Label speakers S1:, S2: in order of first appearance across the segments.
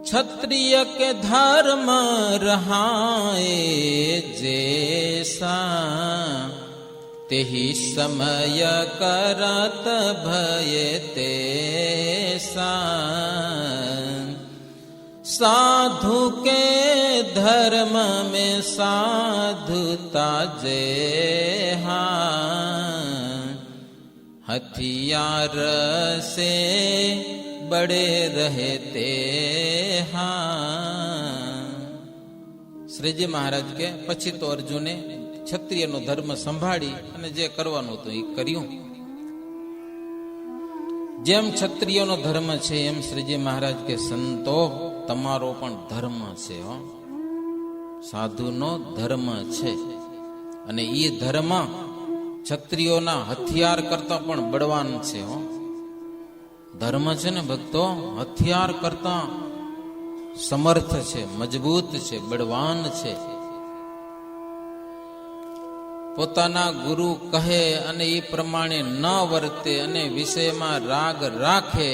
S1: क्षत्रिय के धर्म रहाए जैसा, तेहि समय करत भय तेसा। साधु के धर्म में साधुता जेहा, हथियार से बड़े रहते हाँ। શ્રીજી મહારાજ કે પછી તો અર્જુને ક્ષત્રિયનો ધર્મ સંભાળી અને જે કરવાનું હતું એ કર્યું. જેમ ક્ષત્રિયનો ધર્મ છે એમ શ્રીજી મહારાજ કે સંતો તમારો પણ ધર્મ છે હો. સાધુનો ધર્મ છે અને એ ધર્મ ક્ષત્રિયોના હથિયાર કરતા પણ બળવાન છે હો. ધર્મ છે ને ભક્તો હથિયાર કરતા સમર્થ છે, મજબૂત છે, બળવાન છે. પોતાના ગુરુ કહે અને એ પ્રમાણે ન વર્તે અને વિષયમાં રાગ રાખે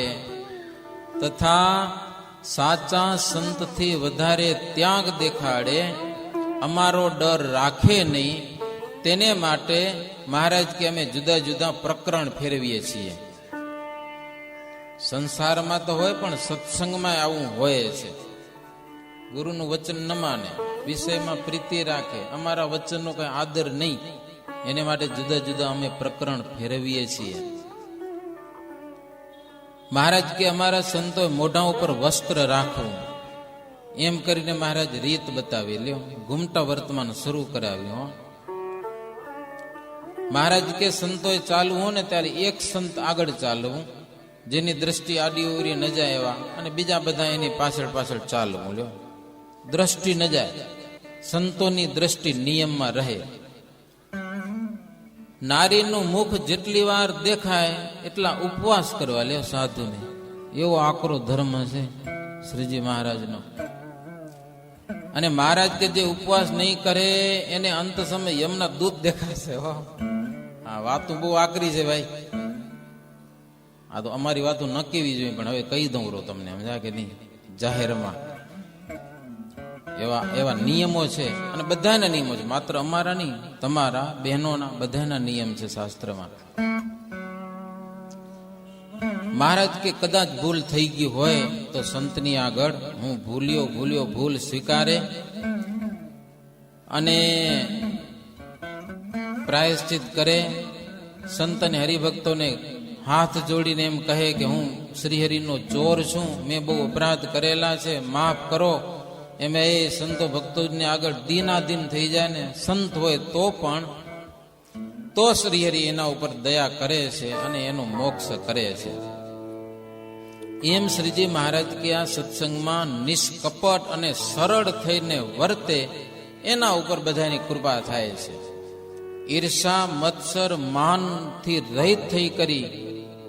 S1: તથા સાચા સંતથી વધારે ત્યાગ દેખાડે, અમારો ડર રાખે નહીં, તેને માટે મહારાજ કે અમે જુદા જુદા પ્રકરણ ફેરવીએ છીએ. સંસારમાં તો હોય પણ સત્સંગમાં આવું હોય છે. ગુરુનું વચન ન માને, વિષયમાં પ્રીતિ રાખે, અમારા વચનનો કઈ આદર નહીં, એને માટે જુદા જુદા અમે પ્રકરણ ફેરવીએ છીએ. મહારાજ કે અમારા સંતોએ મોઢા ઉપર વસ્ત્ર રાખવું, એમ કરીને મહારાજ રીત બતાવી લ્યો. ઘૂમટા વર્તમાન શરૂ કરાવ્યું. મહારાજ કે સંતોએ ચાલવું હોય ને ત્યારે એક સંત આગળ ચાલવું, જેની દ્રષ્ટિ આડી ઉરી ન જાય એવા, અને બીજા બધા એની પાછળ પાછળ ચાલવું. લ્યો દ્રષ્ટિ ન જાય, સંતોની દ્રષ્ટિ નિયમમાં રહે. નારીનું મુખ જેટલી વાર દેખાય એટલા ઉપવાસ કરવા લ્યો સાધુને. એવો આકરો ધર્મ છે શ્રીજી મહારાજનો. અને મહારાજ કે જે ઉપવાસ નહીં કરે એને અંત સમય યમના દૂત દેખાશે. હા, વાતો બહુ આકરી છે ભાઈ. આ તો અમારી વાતો ન કેવી જોઈએ, પણ હવે કહી દઉં રો તમને, સમજા કે નહીં. જાહેરમાં એવા નિયમો છે, અને બધાના નિયમો છે, માત્ર અમારા નહીં, તમારા બહેનોના બધાના નિયમ છે શાસ્ત્રમાં. મહારાજ કે કદાચ ભૂલ થઈ ગઈ હોય તો સંતની આગળ હું ભૂલ્યો ભૂલ સ્વીકારે અને પ્રાયશ્ચિત કરે. સંત અને હરિભક્તોને હાથ જોડીને એમ કહે કે હું શ્રીહરિનો ચોર છું, મેં બહુ અપરાધ કરેલા છે, માફ કરો. એમાં એ સંતો ભક્તોને આગળ દીનાદીન થઈ જાય ને, સંત હોય તો પણ, તો શ્રીહરિ એના ઉપર દયા કરે છે અને એનો મોક્ષ કરે છે. એમ શ્રીજી મહારાજ કે આ સત્સંગમાં નિષ્કપટ અને સરળ થઈને વર્તે એના ઉપર બધાની કૃપા થાય છે. ઈર્ષા મત્સર માનથી રહિત થઈ કરી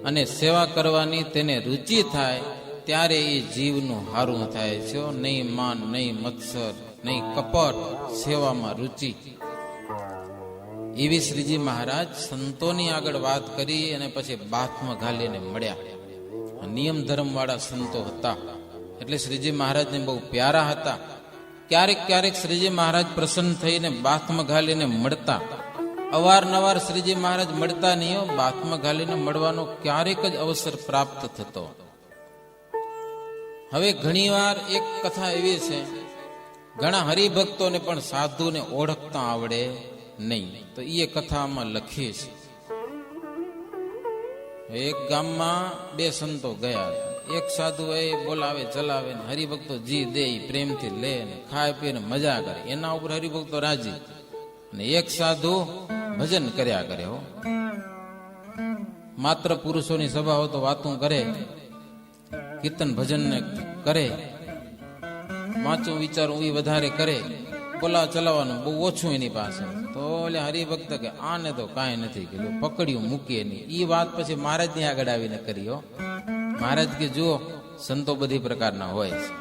S1: અને સેવા કરવાની તેને રુચિ થાય ત્યારે એ જીવનું હારું થાય છે. નહીં માન, નહીં મત્સર, નહીં કપટ, સેવામાં રુચિ. એવી શ્રીજી મહારાજ સંતોની આગળ વાત કરી અને પછી બાથમાં ઘાલીને મળ્યા. નિયમ ધર્મ વાળા સંતો હતા એટલે શ્રીજી મહારાજને બહુ પ્યારા હતા. ક્યારેક ક્યારેક શ્રીજી મહારાજ પ્રસન્ન થઈને બાથમાં ઘાલીને મળતા. અવારનવાર શ્રીજી મહારાજ મળતા નહીં, બાથમાં ઘાલીને મળવાનો ક્યારેક જ અવસર પ્રાપ્ત થતો. હવે ઘણીવાર એક કથા એવી છે, ઘણા હરિભક્તોને પણ સાધુને ઓળખતા આવડે નહીં, તો એ કથામાં લખી છે. એક ગામમાં બે સંતો ગયા. એક સાધુ એ બોલાવે ચલાવે ને હરિભક્તો જી દે પ્રેમથી લે ને ખાય પીને મજા કરે, એના ઉપર હરિભક્તો રાજી. અને એક સાધુ ભજન કર્યા કરે. હો, માત્ર પુરુષોની સભા હો તો વાતું કરે, કીર્તન ભજન ને કરે, વાંચું વિચારું એ વધારે કરે, બોલાવ ચલાવવાનું બહુ ઓછું એની પાસે. તો એટલે હરિભક્ત કે આને તો કાંઈ નથી કીધું, પકડ્યું મૂકીએ નહીં. એ વાત પછી મહારાજની આગળ આવીને કરી. હો, મહારાજ કે જુઓ સંતો બધી પ્રકારના હોય છે,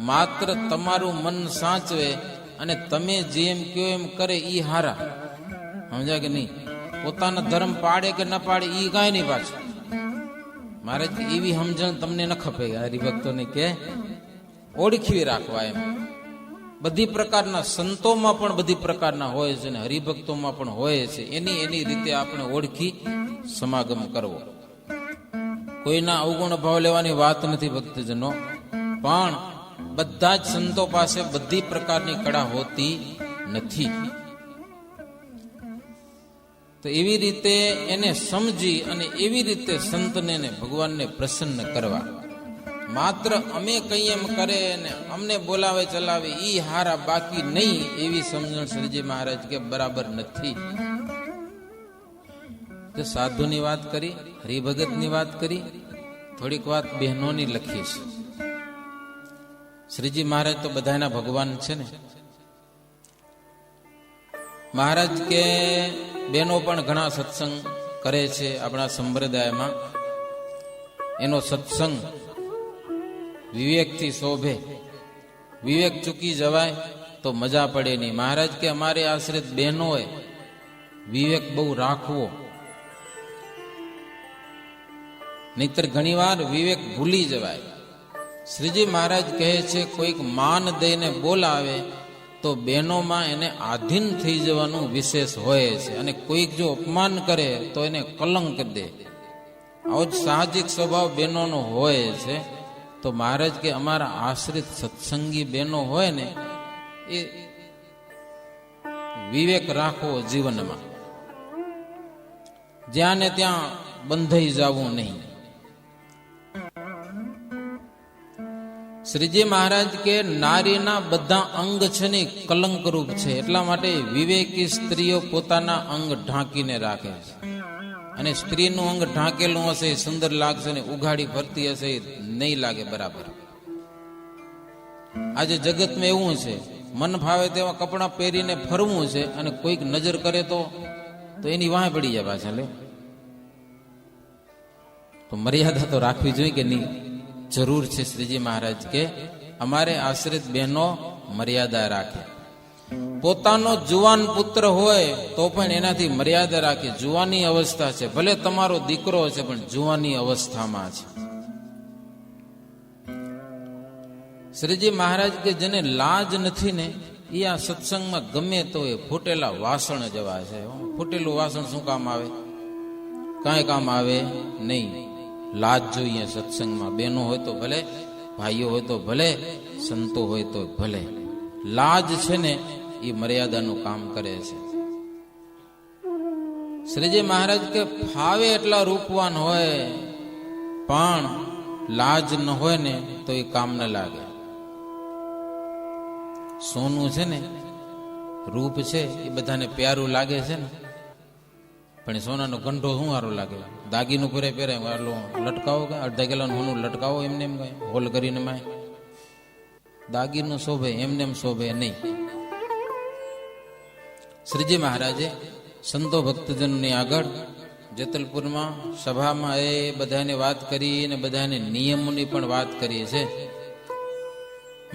S1: માત્ર તમારું મન સાચવે અને તમે જેમ કયો એમ કરે ઈ હારા. સમજા કે નહીં? પોતાના ધર્મ પાડે કે ન પાડે ઈ કાંઈ નહીં પાછું. મહારાજ એવી સમજણ તમને ન ખપે હરિભક્તોને કે ઓળખી રાખવા એમ. બધી પ્રકારના સંતોમાં પણ બધી પ્રકારના હોય છે અને હરિભક્તોમાં પણ હોય છે. એની એની રીતે આપણે ઓળખી સમાગમ કરવો. કોઈના અવગુણ ભાવ લેવાની વાત નથી ભક્તજનો, પણ બધા જ સંતો પાસે બધી પ્રકારની કળા હોતી નથી. તો એવી રીતે એને સમજી અને એવી રીતે સંતને ને ભગવાનને પ્રસન્ન કરવા. માત્ર અમે કઈ એમ કરે ને અમને બોલાવે ચલાવે ઈ હારા, બાકી નહીં, એવી સમજણ શ્રીજી મહારાજ કે બરાબર નથી. તો સાધુની વાત કરી, હરિભગતની વાત કરી, થોડીક વાત બહેનોની લખી છે. શ્રીજી મહારાજ તો બધાના ભગવાન છે ને. મહારાજ કે બહેનો પણ ઘણા સત્સંગ કરે છે આપણા સંપ્રદાયમાં. એનો સત્સંગ વિવેકથી શોભે. વિવેક ચૂકી જવાય તો મજા પડે નહીં. મહારાજ કે અમારે આશ્રિત બહેનોએ વિવેક બહુ રાખવો, નહીતર ઘણી વાર વિવેક ભૂલી જવાય. શ્રીજી મહારાજ કહે છે કોઈક માન દઈને બોલાવે તો બહેનોમાં એને આધીન થઈ જવાનું વિશેષ હોય છે, અને કોઈક જો અપમાન કરે તો એને કલંક દે. આવો જ સાહજિક સ્વભાવ બહેનોનો હોય છે. તો મહારાજ કે અમારા આશ્રિત સત્સંગી બહેનો હોય ને, એ વિવેક રાખવો જીવનમાં, જ્યાં ને ત્યાં બંધાઈ જવું નહીં. શ્રીજી મહારાજ કે નારીના બધા અંગ છે ને કલંકરૂપ છે, એટલા માટે વિવેકી સ્ત્રીઓ પોતાના અંગ ઢાંકીને રાખે છે. અને સ્ત્રીનું અંગ ઢાંકેલું હશે સુંદર લાગશે, ને ઉઘાડી ફરતી હશે નહીં લાગે બરાબર. આજે જગતમાં એવું છે, મન ફાવે તેવા કપડાં પહેરીને ફરવું છે, અને કોઈક નજર કરે તો એની વાહ પડી જાય પાછા. લે તો મર્યાદા તો રાખવી જોઈએ કે નહીં? જરૂર છે. શ્રીજી મહારાજ કે અમારે આશ્રિત બહેનો મર્યાદા રાખે. પોતાનો જુવાન પુત્ર હોય તો પણ એનાથી મર્યાદા રાખે. જુવાની અવસ્થા છે, ભલે તમારો દીકરો છે, પણ જુવાની અવસ્થામાં છે. શ્રીજી મહારાજ કે જેને લાજ નથી ને એ આ સત્સંગમાં ગમે તો એ ફૂટેલા વાસણ જવા છે. ફૂટેલું વાસણ શું કામ આવે? કાંઈ કામ આવે નહીં. લાજ જોઈએ સત્સંગમાં. બહેનો હોય તો ભલે, ભાઈઓ હોય તો ભલે, સંતો હોય તો ભલે. લાજ છે ને એ મર્યાદાનું કામ કરે છે. શ્રીજી મહારાજ કે ફાવે એટલા રૂપવાન હોય પણ લાજ ન હોય ને તો એ કામ ન લાગે. સોનું છે ને, રૂપ છે, એ બધાને પ્યારું લાગે છે ને, પણ સોનાનો ગંઢો શું સારો લાગે? દાગીનું પહેરે લટકાવો, કે અડધા કિલોનું સોનું લટકાવો એમને એમ કઈ હોલ કરીને માય. દાગીનું શોભે, એમને એમ શોભે નહીં. શ્રીજી મહારાજે સંતો ભક્તજનોની આગળ જેતલપુરમાં સભામાં એ બધાને વાત કરી, અને બધાને નિયમોની પણ વાત કરી છે.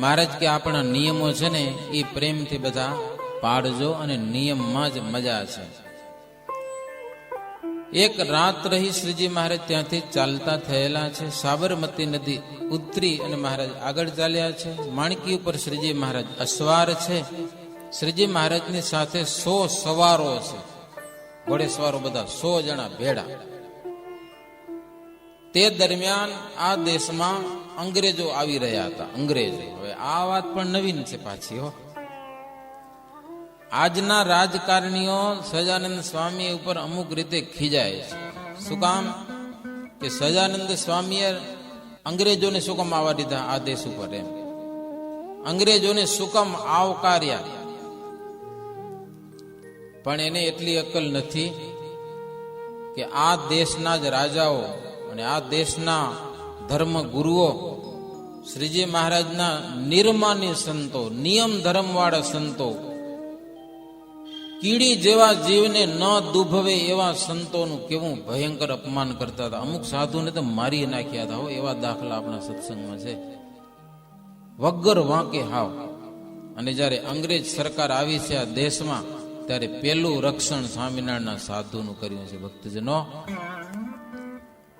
S1: મહારાજ કે આપણા નિયમો છે ને એ પ્રેમથી બધા પાડજો, અને નિયમમાં જ મજા છે. એક રાત રહી શ્રીજી મહારાજ ત્યાંથી ચાલતા થયેલા છે. સાબરમતી નદી ઉતરી અને મહારાજ આગળ ચાલ્યા છે. માણકી ઉપર શ્રીજી મહારાજ અસવાર છે. શ્રીજી મહારાજની સાથે 100 સવારો છે, ઘોડે સવારો બધા 100 જણા ભેડા. તે દરમિયાન આ દેશમાં અંગ્રેજો આવી રહ્યા હતા. અંગ્રેજો, હવે આ વાત પણ નવીન છે પાછી હો. આજના રાજકારણીઓ સહજાનંદ સ્વામી ઉપર અમુક રીતે ખીજાય છે. શું કામ? કે સહજાનંદ સ્વામીએ અંગ્રેજોને શું કામ આવવા દીધા આ દેશ ઉપર? એમ અંગ્રેજોને શું કામ આવકાર્યા? પણ એને એટલી અક્કલ નથી કે આ દેશના જ રાજાઓ અને આ દેશના ધર્મ ગુરુઓ, શ્રીજી મહારાજના નિર્માની સંતો, નિયમ ધર્મવાળા સંતો, કીડી જેવા જીવને ન દુભવે એવા સંતોનું કેવું ભયંકર અપમાન કરતા હતા. અમુક સાધુને તો મારી નાખ્યા હતા. એવા દાખલા આપણા સત્સંગમાં છે, વગર વાંકે હાવ. અને જયારે અંગ્રેજ સરકાર આવી છે આ દેશમાં, ત્યારે પેલું રક્ષણ સ્વામિનારાયણના સાધુનું કર્યું છે. ભક્તજનો,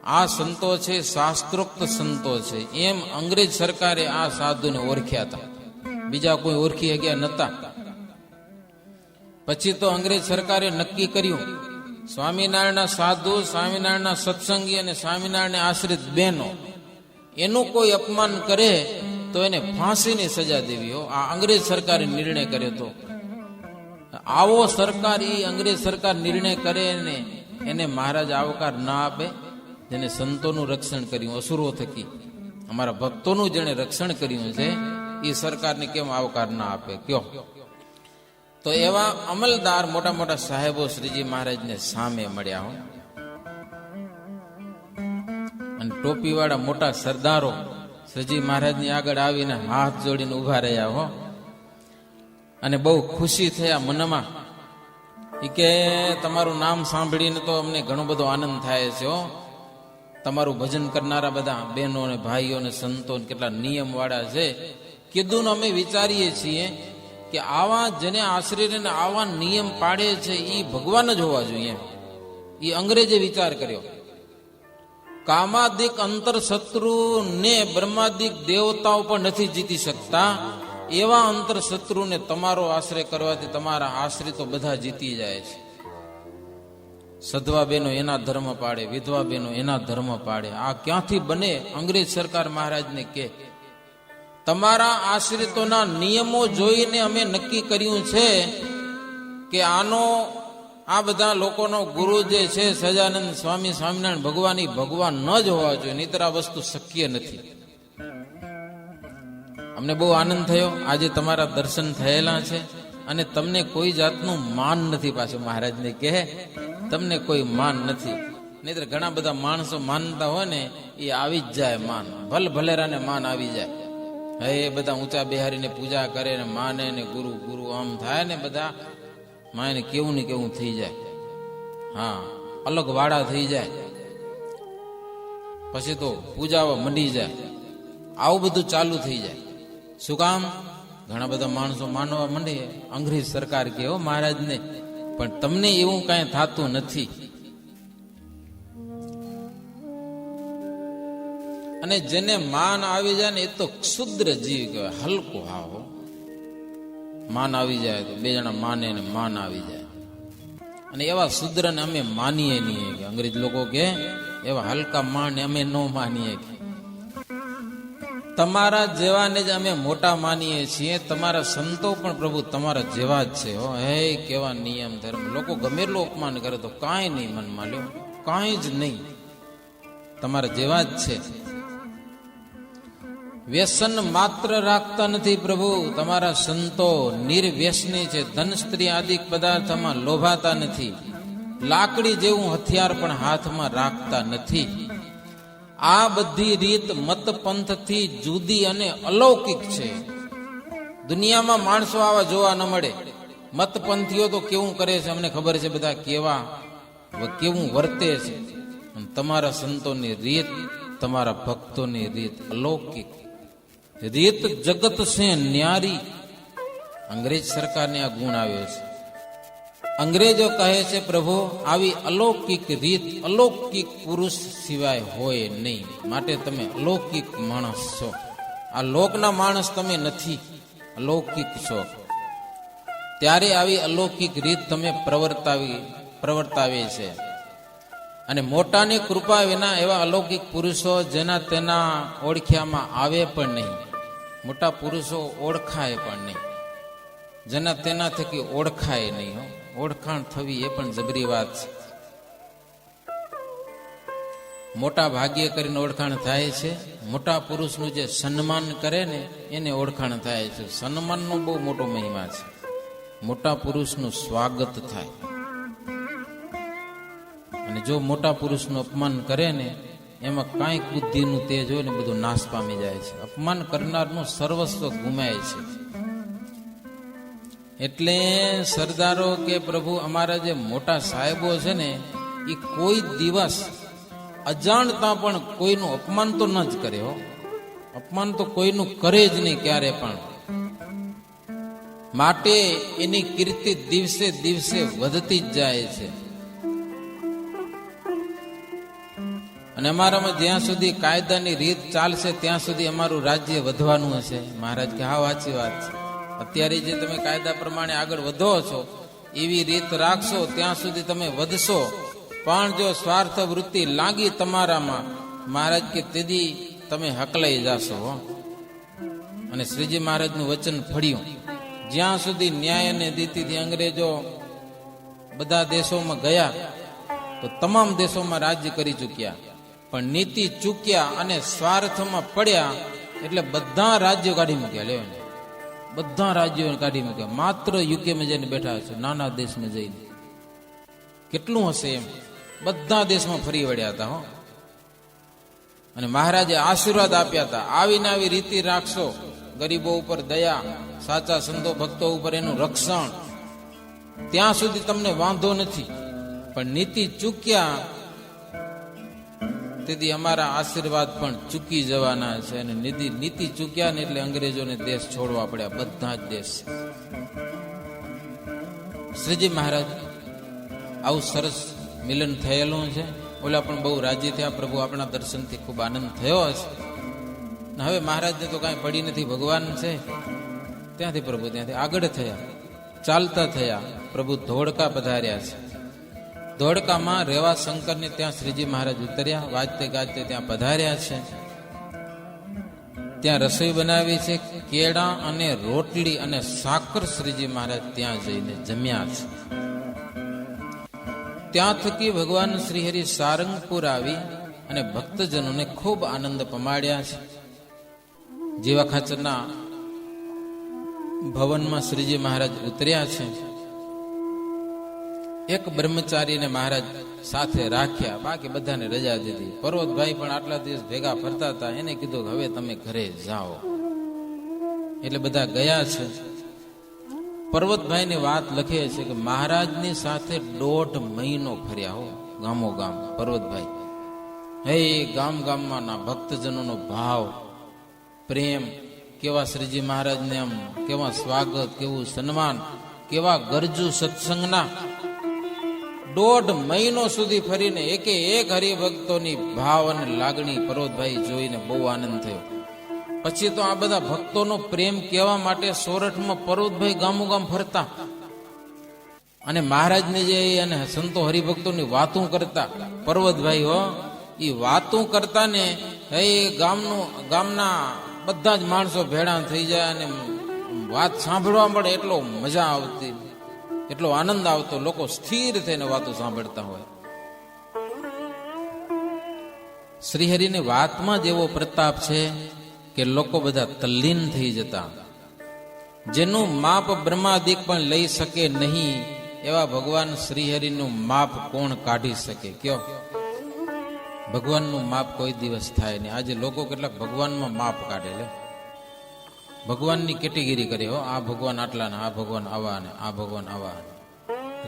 S1: આ સંતો છે શાસ્ત્રોક્ત સંતો છે, એમ અંગ્રેજ સરકારે આ સાધુને ઓળખ્યા હતા, બીજા કોઈ ઓળખી ગયા નતા. પછી તો અંગ્રેજ સરકારે નક્કી કર્યું, સ્વામિનારાયણના સાધુ, સ્વામિનારાયણના સત્સંગી અને સ્વામિનારાયણ આશ્રિત બહેનો એનું કોઈ અપમાન કરે તો એને ફાંસીની સજા દેવી હો. આ અંગ્રેજ સરકારે નિર્ણય કર્યો હતો. આવો સરકાર, એ અંગ્રેજ સરકાર નિર્ણય કરે ને એને મહારાજ આવકાર ના આપે, જેને સંતોનું રક્ષણ કર્યું અસુરો થકી, અમારા ભક્તોનું જેને રક્ષણ કર્યું છે, એ સરકારને કેમ આવકાર ના આપે કયો? તો એવા અમલદાર મોટા મોટા સાહેબો શ્રીજી મહારાજને સામે મળ્યા હો, અને ટોપીવાળા મોટા સરદારો શ્રીજી મહારાજની આગળ આવીને હાથ જોડીને ઉભા રહ્યા હો, અને બહુ ખુશી થયા મનમાં. એ કે તમારું નામ સાંભળીને તો અમને ઘણો બધો આનંદ થાય છે હો. તમારું ભજન કરનારા બધા બહેનો ને ભાઈઓ ને સંતો કેટલા નિયમ વાળા છે. કીધું ને અમે વિચારીએ છીએ કે આવા જેને આશ્રયને આવા નિયમ પાડે છે એ ભગવાન જ હોવા જોઈએ. એ અંગ્રેજે વિચાર કર્યો. કામાદિક અંતર શત્રુ ને બ્રહ્માદિક દેવતાઓ પણ નથી જીતી શકતા, એવા અંતર શત્રુને તમારો આશ્રય કરવાથી તમારા આશ્રિતો બધા જીતી જાય છે. સધવા બેનો એના ધર્મ પાડે, વિધવા બેનો એના ધર્મ પાડે. આ ક્યાંથી બને? અંગ્રેજ સરકાર મહારાજને કે તમારા આશ્રિતોના નિયમો જોઈને અમે નક્કી કર્યું છે કે આનો આ બધા લોકોનો ગુરુ જે છે સહજાનંદ સ્વામી સ્વામિનારાયણ ભગવાન, એ ભગવાન ન જ હોવા જોઈએ, નહીંતર આ વસ્તુ શક્ય નથી. અમને બહુ આનંદ થયો, આજે તમારા દર્શન થયેલા છે અને તમને કોઈ જાતનું માન નથી. પાછું મહારાજને કહે તમને કોઈ માન નથી, નહીંતર ઘણા બધા માણસો માનતા હોય ને એ આવી જ જાય માન, ભલેરાને માન આવી જાય. હવે એ બધા ઊંચા બિહારીને પૂજા કરે ને માને ને ગુરુ ગુરુ આમ થાય ને બધા માને કેવું ને કેવું થઈ જાય. હા, અલગ વાળા થઈ જાય, પછી તો પૂજાવા મંડી જાય, આવું બધું ચાલુ થઈ જાય. શું કામ? ઘણા બધા માણસો માનવા માંડે. અંગ્રેજ સરકાર કે હો મહારાજને, પણ તમને એવું કાંઈ થતું નથી. અને જેને માન આવી જાય ને એ તો ક્ષુદ્ર જીવ કહેવાય, હલકો. હાવ માન આવી જાય તો બે જણા માને ને માન આવી જાય, અને એવા શુદ્રને અમે માનીએ નહીં. કે અંગ્રેજ લોકો કે એવા હલકા માન અમે ન માનીએ. તમારા જેવાને જ અમે મોટા માનીએ છીએ. તમારા સંતો પણ પ્રભુ તમારા જેવા જ છે હો. હે કેવા નિયમ ધર્મ! લોકો ગમે એટલું અપમાન કરે તો કાંઈ નહીં મનમાં લ્યો, કાંઈ જ નહીં, તમારા જેવા જ છે. વ્યસન માત્ર રાખતા નથી પ્રભુ તમારા સંતો, નિર્વ્યસની છે. ધન સ્ત્રી આદિ પદાર્થમાં લોભાતા નથી, લાકડી જેવું હથિયાર પણ હાથમાં રાખતા નથી. આ બધી રીત મત પંથથી જુદી અને અલૌકિક છે. દુનિયામાં માણસો આવા જોવા ન મળે. મતપંથીઓ તો કેવું કરે છે અમને ખબર છે, બધા કેવું વર્તે છે. તમારા સંતોની રીત, તમારા ભક્તોની રીત અલૌકિક રીત, જગત સે ન્યારી. અંગ્રેજ સરકારને આ ગુણ આવ્યો છે. અંગ્રેજો કહે છે પ્રભુ આવી અલૌકિક રીત અલૌકિક પુરુષ સિવાય હોય નહીં, માટે તમે અલૌકિક માણસ છો. આ લોકના માણસ તમે નથી, અલૌકિક છો. ત્યારે આવી અલૌકિક રીત તમે પ્રવર્તાવી છે. અને મોટાની કૃપા વિના એવા અલૌકિક પુરુષો જેના તેના ઓળખ્યામાં આવે પણ નહીં. મોટા પુરુષો ઓળખાય પણ નહીં, જેના તેના થકી ઓળખાય નહીં. ઓળખાણ થવી એ પણ જબરી વાત છે. મોટા ભાગ્ય કરીને ઓળખાણ થાય છે. મોટા પુરુષનું જે સન્માન કરે ને એને ઓળખાણ થાય છે. સન્માનનો બહુ મોટો મહિમા છે. મોટા પુરુષનું સ્વાગત થાય, અને જો મોટા પુરુષનું અપમાન કરે ને એમાં કાંઈક બુદ્ધિનું તેજ હોય ને બધું નાશ પામી જાય છે. અપમાન કરનારનું સર્વસ્વ ગુમાય છે. એટલે સરદારો કે પ્રભુ અમારા જે મોટા સાહેબો છે ને એ કોઈ દિવસ અજાણતા પણ કોઈનું અપમાન તો ન જ કરે હો. અપમાન તો કોઈનું કરે જ નહીં ક્યારે પણ. માટે એની કીર્તિ દિવસે દિવસે વધતી જ જાય છે. અને અમારામાં જ્યાં સુધી કાયદાની રીત ચાલશે ત્યાં સુધી અમારું રાજ્ય વધવાનું હશે. મહારાજ કે હા સાચી વાત છે. અત્યારે જે તમે કાયદા પ્રમાણે આગળ વધો છો એવી રીત રાખશો ત્યાં સુધી તમે વધશો, પણ જો સ્વાર્થ વૃત્તિ લાગી તમારામાં, મહારાજ કે તેથી તમે હકલાઈ જાશો. અને શ્રીજી મહારાજનું વચન ફળ્યું. જ્યાં સુધી ન્યાય અને નીતિથી અંગ્રેજો બધા દેશોમાં ગયા તો તમામ દેશોમાં રાજ્ય કરી ચૂક્યા, પણ નીતિ ચૂક્યા અને સ્વાર્થમાં પડ્યા એટલે બધા રાજ્યો કાઢી મૂક્યા. લેવાને બધા રાજ્યો કાઢી મૂક્યા. માત્ર યુકેમાં જઈને બેઠા છે, નાના દેશમાં જઈને. કેટલું હશે એમ, બધા દેશમાં ફરી વળ્યા હતા. અને મહારાજે આશીર્વાદ આપ્યા હતા, આવીને આવી રીતિ રાખશો, ગરીબો ઉપર દયા, સાચા સંતો ભક્તો ઉપર એનું રક્ષણ, ત્યાં સુધી તમને વાંધો નથી. પણ નીતિ ચૂક્યા તેથી અમારા આશીર્વાદ પણ ચૂકી જવાના છે. અને નીતિ ચૂક્યા ને એટલે અંગ્રેજોને દેશ છોડવા પડ્યા, બધા જ દેશ. શ્રીજી મહારાજ આવું સરસ મિલન થયેલું છે. ઓલા પણ બહુ રાજી થયા, પ્રભુ આપણા દર્શનથી ખૂબ આનંદ થયો હશે. હવે મહારાજને તો કાંઈ પડી નથી, ભગવાન છે. ત્યાંથી પ્રભુ ત્યાંથી આગળ થયા, ચાલતા થયા. પ્રભુ ધોળકા પધાર્યા છે. ધોળકામાં રેવા શંકરને ત્યાં શ્રીજી મહારાજ ઉતર્યા, વાજતે ગાજતે ત્યાં પધાર્યા છે. ત્યાં રસોઈ બનાવી છે, કેળા અને રોટલી અને સાકર શ્રીજી મહારાજ ત્યાં જઈને જમ્યા છે. ત્યાં થકી ભગવાન શ્રીહરિ સારંગપુર આવી અને ભક્તજનોને ખૂબ આનંદ પમાડ્યા છે. જીવા ખાચરના ભવનમાં શ્રીજી મહારાજ ઉતર્યા છે. એક બ્રહ્મચારીને મહારાજ સાથે રાખ્યા, બાકી બધાને રજા દીધી. પર્વતભાઈ પણ આટલા દિવસ ભેગા ફરતા હતા, એને કીધું હવે તમે ઘરે જાઓ. એટલે બધા ગયા છે. પર્વતભાઈની વાત લખે છે કે મહારાજની સાથે 1.5 મહિનો ફર્યા હો, ગામો ગામ. પર્વતભાઈ હે ગામ ગામમાંના ભક્તજનોનો ભાવ, પ્રેમ, કેવા શ્રીજી મહારાજને આમ કેવા સ્વાગત, કેવું સન્માન, કેવા ગરજુ સત્સંગના. 1.5 મહિનો સુધી ફરીને એકે એક હરિભક્તોની ભાવ અને લાગણી પર્વતભાઈ જોઈને બહુ આનંદ થયો. પછી તો આ બધા ભક્તોનો પ્રેમ કહેવા માટે સોરઠમાં પર્વતભાઈ ગામો ગામ ફરતા અને મહારાજને જે અને સંતો હરિભક્તોની વાતું કરતા. પર્વતભાઈ એ વાતું કરતા ને એ ગામના બધા જ માણસો ભેળા થઈ જાય અને વાત સાંભળવા મળે, એટલો મજા આવતી, એટલો આનંદ આવતો. લોકો સ્થિર થઈને વાતો સાંભળતા હોય. શ્રીહરિની વાતમાં જ એવો પ્રતાપ છે કે લોકો બધા તલ્લીન થઈ જતા. જેનું માપ બ્રહ્માદિક પણ લઈ શકે નહીં એવા ભગવાન શ્રીહરિનું માપ કોણ કાઢી શકે? કયો ભગવાનનું માપ કોઈ દિવસ થાય નહીં. આજે લોકો કેટલાક ભગવાનમાં માપ કાઢે લે, ભગવાનની કેટેગરી કરે. હો આ ભગવાન આટલા ને આ ભગવાન આવા ને આ ભગવાન આવા.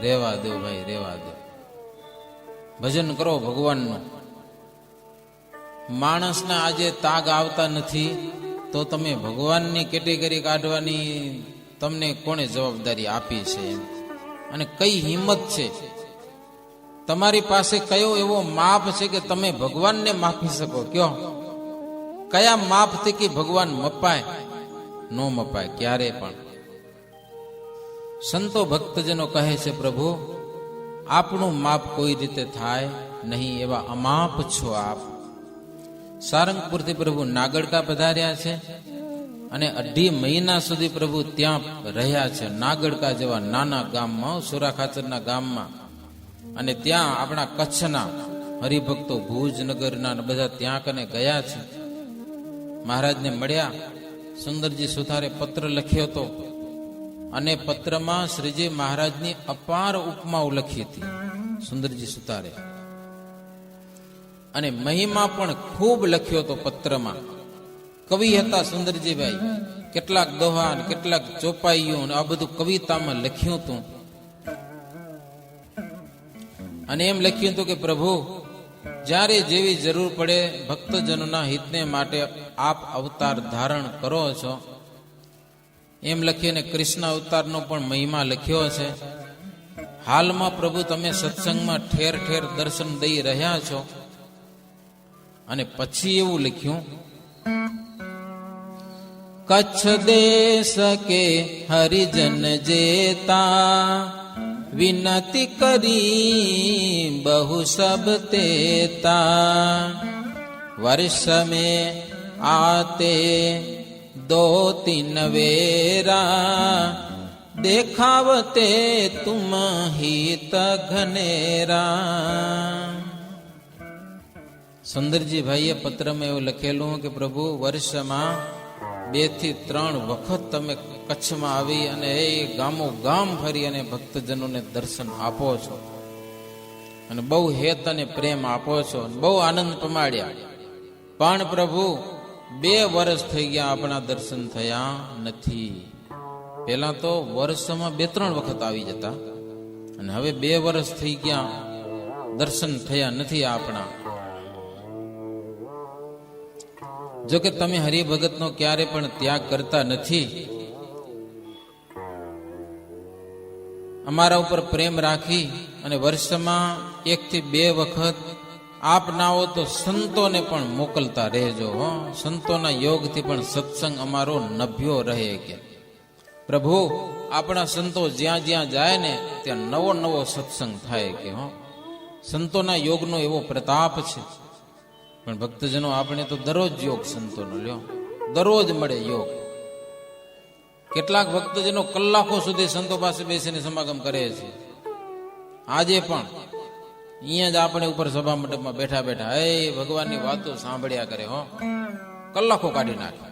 S1: રેવા દો ભાઈ, રેવા દો. ભજન કરો ભગવાનનું. માણસના આજે તાગ આવતા નથી તો તમે ભગવાનની કેટેગરી કાઢવાની તમને કોણે જવાબદારી આપી છે? અને કઈ હિંમત છે તમારી પાસે? કયો એવો માપ છે કે તમે ભગવાનને માપી શકો? કયો કયા માપથી કે ભગવાન મપાય? નો મપાય ક્યારે પણ. સંતો ભક્તજનો કહે છે પ્રભુ આપણું માપ કોઈ રીતે થાય નહીં, એવા અમાપ છો આપ. સારંગપુરથી પ્રભુ નાગડકા પધાર્યા છે અને 2.5 મહિના સુધી પ્રભુ ત્યાં રહ્યા છે, નાગડકા જેવા નાના ગામમાં, સુરા ખાચરના ગામમાં. અને ત્યાં આપણા કચ્છના હરિભક્તો ભુજનગરના બધા ત્યાં કને ગયા છે. મહારાજને મળ્યા. સુંદરજી સુથારે પત્ર લખ્યો હતો અને પત્રમાં શ્રીજી મહારાજની અપાર ઉપમાઓ લખી હતી સુંદરજી સુતારે. અને મહિમા પણ ખૂબ લખ્યો હતો પત્રમાં. કવિ હતા સુંદરજીભાઈ. કેટલાક દોહા, કેટલાક ચોપાઈઓ, આ બધું કવિતામાં લખ્યું હતું. અને એમ લખ્યું હતું કે પ્રભુ જ્યારે જેવી જરૂર પડે ભક્તજનોના હિતને માટે આપ અવતાર ધારણ કરો છો. એમ લખીને કૃષ્ણ અવતારનો પણ મહિમા લખ્યો છે. હાલમાં પ્રભુ તમે સત્સંગમાં ઠેર ઠેર દર્શન દઈ રહ્યા છો અને પછી એવું લખ્યું, કચ્છ દેશ કે હરિજન જેતા, વિનતી કરી બહુ સબ તેતા, વર્ષ में आते दो तीन वेरा, देखावते तुम हित घनेरा। સુંદરજી ભાઈએ પત્રમાં એવું લખેલું કે પ્રભુ વર્ષમાં 2 થી 3 વખત તમે કચ્છમાં આવી અને એ ગામો ગામ ફરી અને ભક્તજનોને દર્શન આપો છો અને બહુ હેત અને પ્રેમ આપો છો, બહુ આનંદ પમાડ્યા, પણ પ્રભુ 2 વર્ષ થઈ ગયા આપણા દર્શન થયા નથી. પહેલા તો વર્ષમાં 2-3 વખત આવી જતા અને હવે 2 વર્ષ થઈ ગયા દર્શન થયા નથી આપણા. જો કે તમે હરિભગતનો ક્યારે પણ ત્યાગ કરતા નથી, અમારા ઉપર પ્રેમ રાખી અને વર્ષમાં 1 થી 2 વખત આપ ના હો તો સંતોને પણ મોકલતા રહેજો. સંતોના યોગથી પણ સત્સંગ અમારો નભ્યો રહે. કે પ્રભુ આપણા સંતો જ્યાં જ્યાં જાય ને ત્યાં નવો નવો સત્સંગ થાય. કે સંતોના યોગનો એવો પ્રતાપ છે. પણ ભક્તજનો આપણે તો દરરોજ યોગ સંતોનો લ્યો, દરરોજ મળે યોગ. કેટલાક ભક્તજનો કલાકો સુધી સંતો પાસે બેસીને સમાગમ કરે છે. આજે પણ અહીંયા જ આપણે ઉપર સભા મંડપમાં બેઠા બેઠા એ ભગવાનની વાતો સાંભળ્યા કરે, કલાકો કાઢી નાખે.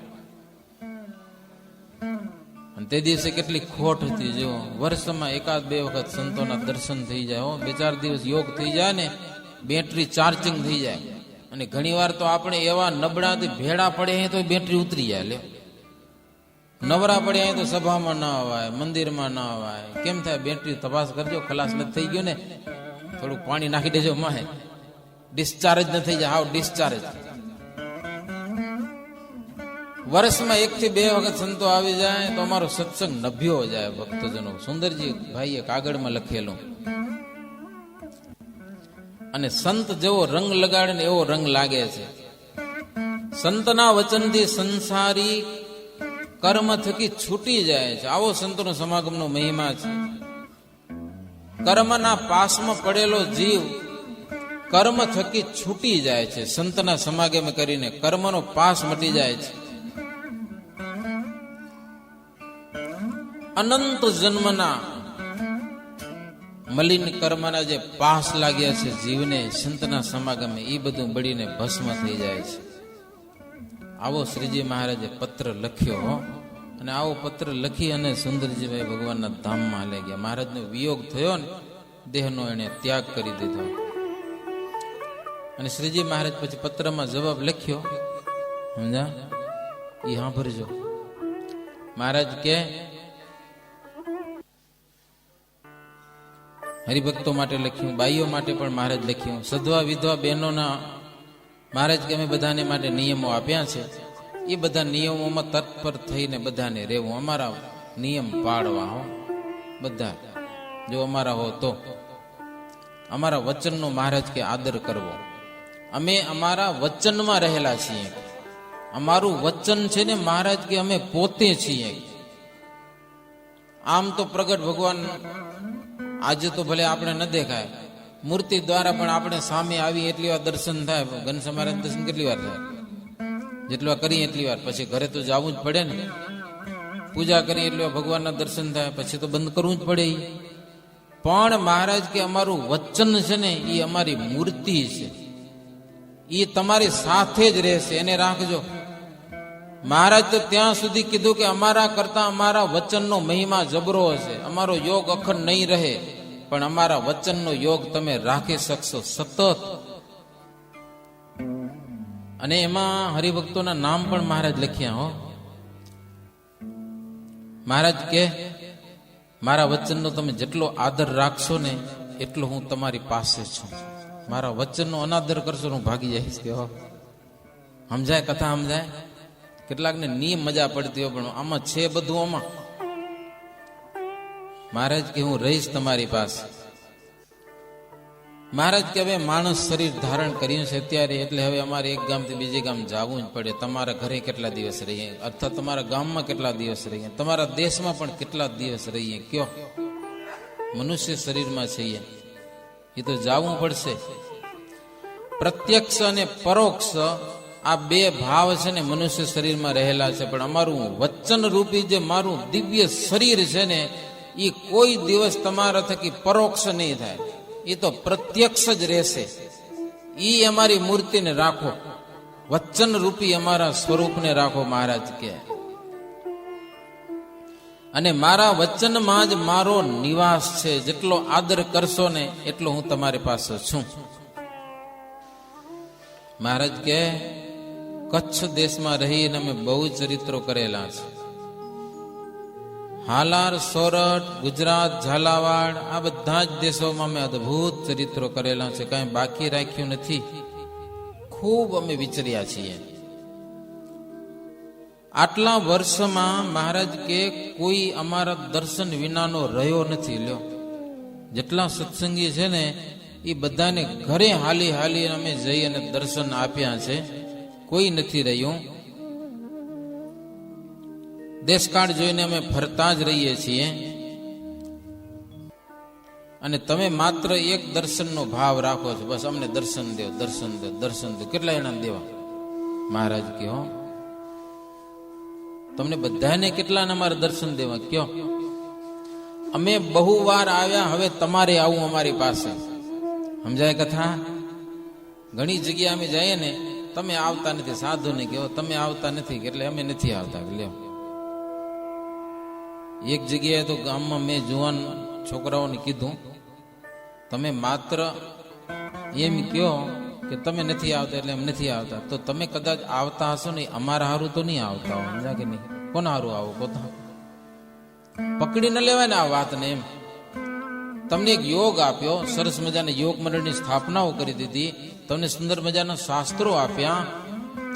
S1: અને તે દિવસે કેટલી ખોટ હતી. જો વર્ષમાં 1-2 વખત સંતોના દર્શન થઈ જાય, 2-4 દિવસ યોગ થઈ જાય ને બેટરી ચાર્જિંગ થઈ જાય. અને ઘણી વાર તો આપણે એવા નબળાથી ભેડા પડે તો બેટરી ઉતરી જાય. લે નવરા પડે તો સભામાં ના અવાય, મંદિરમાં ના અવાય. કેમ થાય? બેટરી તપાસ કરજો, ખલાસ નથી થઈ ગયો ને થોડુંક પાણી નાખી દેજો, માહે ડિસ્ચાર્જ ન થઈ જાય, હાવ ડિસ્ચાર્જ. વર્ષમાં 1 થી 2 વખત સંતો આવી જાય તો અમારો સત્સંગ નભ્યો જાય. ભક્તજનો સુંદરજી ભાઈએ કાગળમાં લખેલું. અને સંત જેવો રંગ લગાડે ને એવો રંગ લાગે છે. સંતના વચનથી સંસારી કર્મ થકી છૂટી જાય છે. આવો સંતોનો સમાગમનો મહિમા છે. કર્મના પાસમાં પડેલો જીવ કર્મ થકી છૂટી જાય છે. સંતના સમાગમ કરીને કર્મનો પાસ મટી જાય છે. અનંત જન્મના મલિન કર્મના જે પાસ લાગ્યા છે જીવને સંતના સમાગમે, એ બધું બળીને ભસ્મ થઈ જાય છે. આવો શ્રીજી મહારાજે પત્ર લખ્યો અને આવો પત્ર લખી અને સુંદરજીભાઈ ભગવાનના ધામમાં લઈ ગયા. મહારાજનો વિયોગ થયો ને દેહનો એને ત્યાગ કરી દીધો. અને શ્રીજી મહારાજ પછી પત્રમાં જવાબ લખ્યો, સમજા એ સાંભળજો. મહારાજ કે હરિભક્તો માટે લખ્યું, બાઈઓ માટે પણ મહારાજ લખ્યું, સધવા વિધવા બહેનોના મહારાજ કે અમે બધાને માટે નિયમો આપ્યા છે. એ બધા નિયમોમાં તત્પર થઈને બધાને રહેવું, અમારા નિયમ પાળવા. બધા જો અમારા હો તો અમારા વચનનો મહારાજ કે આદર કરવો. અમે અમારા વચનમાં રહેલા છીએ. અમારું વચન છે ને મહારાજ કે અમે પોતે છીએ. આમ તો પ્રગટ ભગવાન આજે તો ભલે આપણે ન દેખાય, મૂર્તિ દ્વારા પણ આપણે સામે આવી એટલી વાર દર્શન થાય. ઘનશ્યામ મહારાજ દર્શન કેટલી વાર થાય? જેટલી વાર કરીએ એટલી વાર. પછી ઘરે તો જવું જ પડે ને. પૂજા કરીએ એટલી વાર ભગવાનના દર્શન થાય, પછી તો બંધ કરવું જ પડે. પણ મહારાજ કે અમારું વચન છે ને એ અમારી મૂર્તિ છે, એ તમારી સાથે જ રહેશે, એને રાખજો. મહારાજ તો ત્યાં સુધી કીધું કે અમારા કરતા અમારા વચનનો મહિમા જબરો હશે. અમારો યોગ અખંડ નહીં રહે, પણ અમારા વચનનો યોગ તમે રાખી શકશો સતત. અને એમાં હરિભક્તોના નામ પણ મહારાજ લખ્યા. મહારાજ કે મારા વચનનો તમે જેટલો આદર રાખશો ને એટલો હું તમારી પાસે છું. મારા વચનનો અનાદર કરશો હું ભાગી જઈશ. કે સમજાય? કથા સમજાય? કેટલાકને નિયમ મજા પડતી હોય, પણ આમાં છે બધું. આમાં મહારાજ કે હું રહીશ તમારી પાસે. મહારાજ કે હવે માણસ શરીર ધારણ કર્યું છે અત્યારે, એટલે હવે અમારે એક ગામથી બીજે ગામ જવું જ પડે. તમારા ઘરે કેટલા દિવસ રહીએ, અથવા તમારા ગામમાં કેટલા દિવસ રહીએ, તમારા દેશમાં પણ કેટલા દિવસ રહીએ, કયો? મનુષ્ય શરીરમાં છીએ, એ તો જવું પડશે. પ્રત્યક્ષ અને પરોક્ષ આ બે ભાવ છે ને મનુષ્ય શરીરમાં રહેલા છે, પણ અમારું વચન રૂપી જે મારું દિવ્ય શરીર છે ને, એ કોઈ દિવસ તમારા થકી પરોક્ષ નહીં થાય, એ તો પ્રત્યક્ષ જ રહેશે. ઈ અમારી મૂર્તિને રાખો, વચન રૂપી અમારા સ્વરૂપને રાખો, મહારાજ કે. અને મારા વચનમાં જ મારો નિવાસ છે, જેટલો આદર કરશો ને એટલો હું તમારી પાસે છું. મહારાજ કે કચ્છ દેશમાં રહીને અમે બહુ ચરિત્રો કરેલા છે. હાલાર, સોરઠ, ગુજરાત, ઝાલાવાડ, આ બધા જ દેશોમાં અમે અદભુત ચરિત્રો કરેલા છે, કઈ બાકી રાખ્યું નથી. ખૂબ અમે વિચર્યા છીએ. આટલા વર્ષમાં મહારાજ કે કોઈ અમારા દર્શન વિનાનો રહ્યો નથી. લ્યો, જેટલા સત્સંગી છે ને એ બધાને ઘરે હાલી હાલી અમે જઈ અને દર્શન આપ્યા છે, કોઈ નથી રહ્યું. દેશકાળ જોઈને અમે ફરતા જ રહીએ છીએ. અને તમે માત્ર એક દર્શનનો ભાવ રાખો છો, બસ અમને દર્શન દો, દર્શન દો, દર્શન દો. કેટલા એના દેવા? મહારાજ કહો તમને બધાને કેટલાને અમારે દર્શન દેવા, કયો? અમે બહુ વાર આવ્યા, હવે તમારે આવું અમારી પાસે. સમજાય કથા? ઘણી જગ્યા અમે જઈએ ને, તમે આવતા નથી, સાધુને કહો તમે આવતા નથી, એટલે અમે નથી આવતા. લ્યો, એક જગ્યાએ તો ગામમાં મેં જુવાન છોકરાઓને કીધું, તમે માત્ર એમ કહો કે તમે નથી આવતા એટલે એમ નથી આવતા, તો તમે કદાચ આવતા હશો ને અમારા હારું તો નહીં આવતા હો. સમજા કે નહીં? કોના હારું આવો? પોતા પકડી ન લેવાય ને આ વાતને. એમ તમને એક યોગ આપ્યો, સરસ મજાના યોગ મંડળની સ્થાપનાઓ કરી દીધી, તમને સુંદર મજાના શાસ્ત્રો આપ્યા,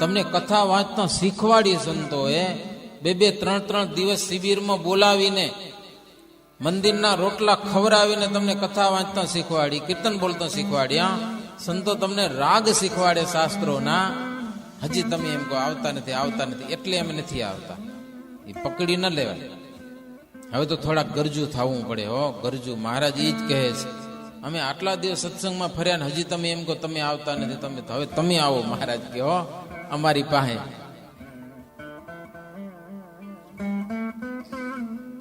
S1: તમને કથા વાંચતા શીખવાડી સંતોએ. 2-3 દિવસ શિબિરમાં બોલાવીને મંદિરના રોટલા ખવડાવીને તમને કથા વાંચતા શીખવાડી, કીર્તન બોલતા શીખવાડ્યા. સંતો તમને રાગ શીખવાડે શાસ્ત્રોના. હજી તમે એમ કહો આવતા નથી, આવતા નથી, એટલે અમે નથી આવતા. એ પકડી ન લેવાય. હવે તો થોડાક ગરજુ થવું પડે. હો, ગરજુ. મહારાજ એ જ કહે છે, અમે આટલા દિવસ સત્સંગમાં ફર્યા ને હજી તમે એમ કહો તમે આવતા નથી, તમે હવે તમે આવો. મહારાજ કે હો અમારી પાસે.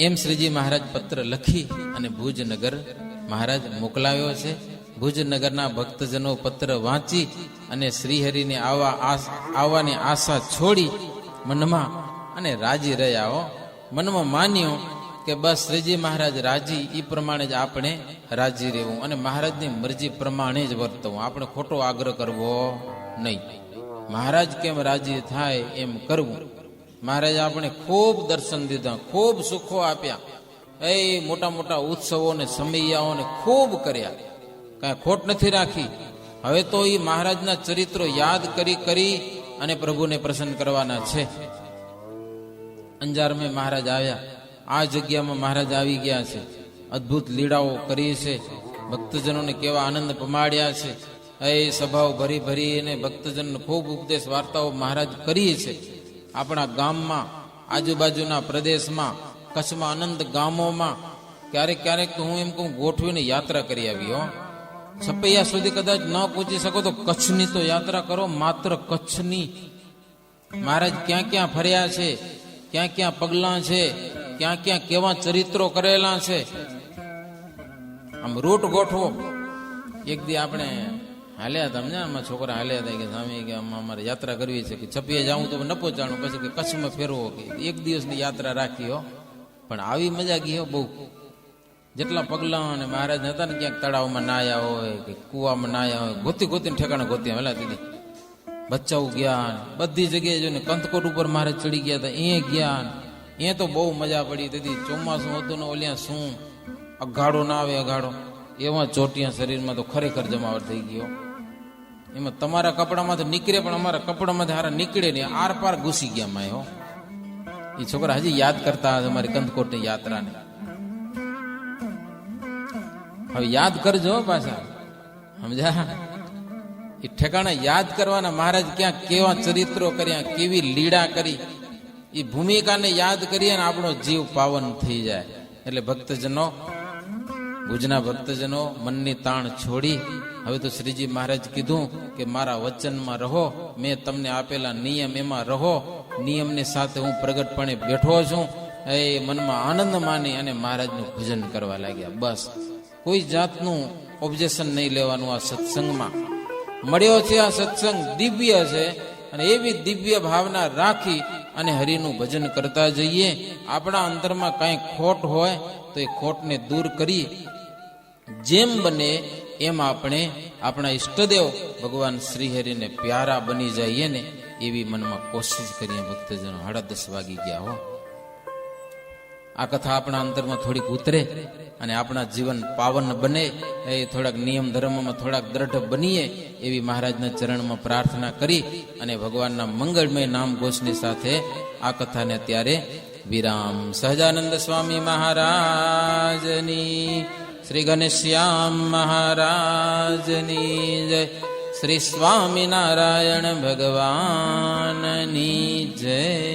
S1: એમ શ્રીજી મહારાજ પત્ર લખી અને ભુજનગર મહારાજ મોકલાવ્યો છે. ભુજનગરના ભક્તજનો પત્ર વાંચી અને શ્રીહરિને આવવાની આશા છોડી મનમાં અને રાજી રહ્યા. હો, મનમાં માન્યું કે બસ શ્રીજી મહારાજ રાજી, એ પ્રમાણે જ આપણે રાજી રહેવું અને મહારાજની મરજી પ્રમાણે જ વર્તવું. આપણે ખોટો આગ્રહ કરવો નહીં. મહારાજ કેમ રાજી થાય એમ કરવું. મહારાજ આપણે ખૂબ દર્શન દીધા, ખૂબ સુખો આપ્યા, એ મોટા મોટા ઉત્સવોને સમૈયાઓને ખૂબ કર્યા, કાંઈ ખોટ નથી રાખી. હવે તો એ મહારાજના ચરિત્રો યાદ કરી કરી અને પ્રભુને પ્રસન્ન કરવાના છે. અંજારમાં મહારાજ આવ્યા, આ જગ્યામાં મહારાજ આવી ગયા છે, અદ્ભુત લીલાઓ કરી છે, ભક્તજનોને કેવા આનંદ પમાડ્યા છે. એ સભાઓ ભરી ભરીને ભક્તજનોને ખૂબ ઉપદેશ વાર્તાઓ મહારાજ કરી છે. આપણા ગામમાં, આજુબાજુના પ્રદેશમાં, કચ્છમાં અનંત ગામોમાં ક્યારેક ક્યારેક તો હું એમ કહું ગોઠવીને યાત્રા કરી આવી. હો, છપૈયા સુધી કદાચ ન પહોંચી શકો તો કચ્છની તો યાત્રા કરો, માત્ર કચ્છની. મહારાજ ક્યાં ક્યાં ફર્યા છે, ક્યાં ક્યાં પગલાં છે, ક્યાં ક્યાં કેવા ચરિત્રો કરેલા છે, આમ રૂટ ગોઠવો. એક દી આપણે હાલ્યા હતા, સમજ્યા? આમાં છોકરા હાલ્યા હતા કે સ્વામી કે અમારે યાત્રા કરવી છે, કે છપીએ જાઉં તો ન પહોંચાડું, પછી કે કચ્છમાં ફેરવો, કે એક દિવસની યાત્રા રાખી. હો, પણ આવી મજા ગઈ હો બહુ. જેટલા પગલાં અને મહારાજ હતા ને, ક્યાંક તળાવમાં નાયા હોય કે કુવામાં નાયા હોય, ગોતી ગોતીને ઠેકાણે ગોતી હેલા દીદી. બચ્ચાઓ ગયા, બધી જગ્યાએ જોઈને કંથકોટ ઉપર મહારાજ ચડી ગયા હતા, એ ગયા. એ તો બહુ મજા પડી. તેથી ચોમાસું હતું ને ઓલિયા શું અઘાડો ના આવે, અઘાડો એવા ચોટિયા શરીરમાં તો ખરેખર જમાવટ થઈ ગયો. એમાં તમારા કપડામાં તો નીકળે, પણ અમારા કપડામાંથી હારા નીકળે નહીં, આર પાર ઘૂસી ગયા માય. હો, એ છોકરા હજી યાદ કરતા હશે અમારી કંથકોટની યાત્રાને. હવે યાદ કરજો પાછા. સમજા? એ ઠેકાણા યાદ કરવાના. મહારાજ ક્યાં કેવા ચરિત્રો કર્યા, કેવી લીડા કરી, એ ભૂમિકાને યાદ કરીએ ને આપણો જીવ પાવન થઈ જાય. એટલે ભક્તજનો, ભુજના ભક્તજનો, મનની તાણ છોડી હવે તો શ્રીજી મહારાજ કીધું કે મારા વચનમાં રહો, મેં તમને આપેલા નિયમ એમાં રહો. નિયમની સાથે હું પ્રગટપણે બેઠો છું. એ મનમાં આનંદ માની અને મહારાજનું ભજન કરવા લાગ્યા. બસ કોઈ જાતનું ઓબ્જેક્શન નહીં લેવાનું. આ સત્સંગમાં મળ્યો છે, આ સત્સંગ દિવ્ય છે અને એવી દિવ્ય ભાવના રાખી અને હરિનું ભજન કરતા જઈએ. આપણા અંતરમાં કાંઈ ખોટ હોય તો એ ખોટને દૂર કરી જેમ બને એમ આપણે આપણા ઈષ્ટદેવ ભગવાન શ્રીહરિને પ્યારા બની જઈએ ને એવી મનમાં કોશિશ કરીએ. ભક્તજનો, 10:30 વાગી ગયા હો. આ કથા આપણા અંતરમાં થોડીક ઉતરે અને આપણા જીવન પાવન બને, એ થોડાક નિયમ ધર્મમાં થોડાક દ્રઢ બનીએ એવી મહારાજના ચરણમાં પ્રાર્થના કરી અને ભગવાનના મંગળમય નામ ઘોષની સાથે આ કથાને અત્યારે વિરામ. સહજાનંદ સ્વામી મહારાજની, શ્રી ઘનશ્યામ મહારાજની જય, શ્રી સ્વામિનારાયણ ભગવાનની જય.